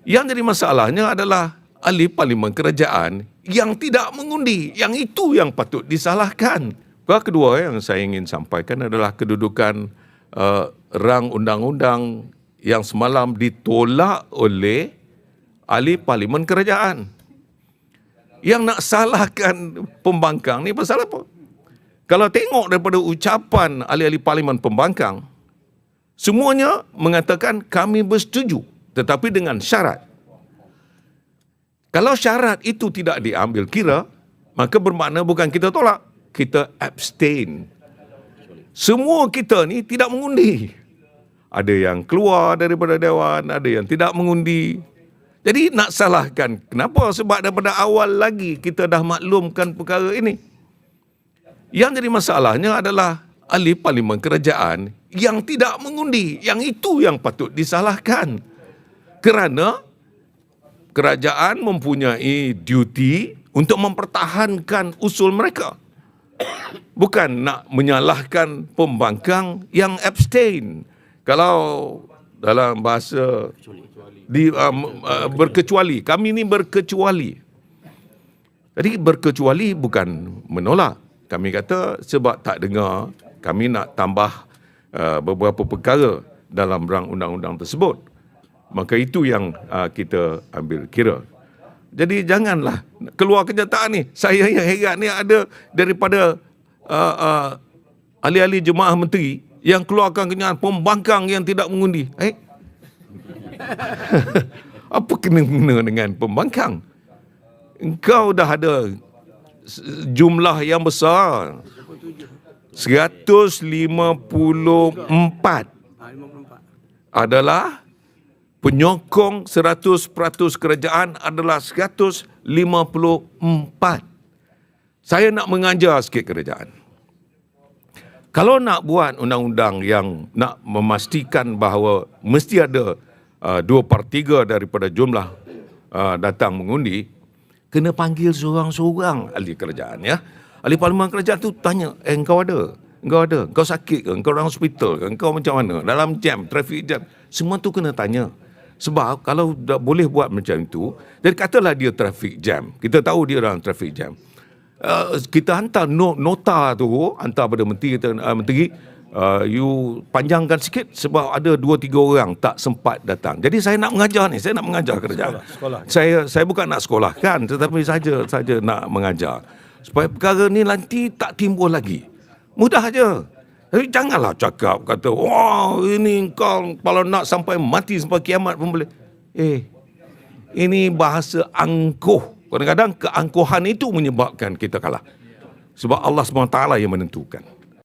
Yang jadi masalahnya adalah ahli parlimen kerajaan yang tidak mengundi. Yang itu yang patut disalahkan. Kedua yang saya ingin sampaikan adalah kedudukan rang undang-undang yang semalam ditolak oleh ahli parlimen kerajaan. Yang nak salahkan pembangkang ni pasal apa? Kalau tengok daripada ucapan ahli-ahli parlimen pembangkang, semuanya mengatakan kami bersetuju, tetapi dengan syarat. Kalau syarat itu tidak diambil kira, maka bermakna bukan kita tolak, kita abstain. Semua kita ni tidak mengundi. Ada yang keluar daripada Dewan, ada yang tidak mengundi. Jadi nak salahkan, kenapa? Sebab daripada awal lagi kita dah maklumkan perkara ini. Yang jadi masalahnya adalah ahli parlimen kerajaan yang tidak mengundi. Yang itu yang patut disalahkan. Kerana kerajaan mempunyai duty untuk mempertahankan usul mereka. Bukan nak menyalahkan pembangkang yang abstain. Kalau dalam bahasa berkecuali, kami ni berkecuali. Jadi berkecuali bukan menolak. Kami kata sebab tak dengar, kami nak tambah beberapa perkara dalam rang undang-undang tersebut. Maka itu yang kita ambil kira. Jadi janganlah keluar kenyataan ni. Saya yang heran ni ada daripada ahli-ahli jemaah menteri yang keluarkan kenyataan pembangkang yang tidak mengundi. Apa kena-kena dengan pembangkang? Engkau dah ada jumlah yang besar. 154 adalah penyokong 100% kerajaan adalah 154. Saya nak mengajar sikit kerajaan. Kalau nak buat undang-undang yang nak memastikan bahawa mesti ada 2/3 daripada jumlah datang mengundi, kena panggil seorang-seorang ahli kerajaan, ya. Ahli parlimen kerajaan tu tanya, engkau ada? Engkau ada? Engkau sakit ke? Engkau dalam hospital ke? Engkau macam mana? Dalam jam, traffic jam. Semua tu kena tanya. Sebab kalau tak boleh buat macam itu, jadi katalah dia traffic jam. Kita tahu dia dalam traffic jam. Kita hantar nota tu, hantar pada menteri, menteri, you panjangkan sikit sebab ada 2-3 orang tak sempat datang. Jadi saya nak mengajar ni, saya nak mengajar kerajaan. Saya bukan nak sekolahkan, tetapi saja nak mengajar. Supaya perkara ni nanti tak timbul lagi. Mudah aja. Tapi janganlah cakap, kata, wah ini kau kalau nak sampai mati sampai kiamat pun boleh. Ini bahasa angkuh. Kadang-kadang keangkuhan itu menyebabkan kita kalah. Sebab Allah SWT yang menentukan.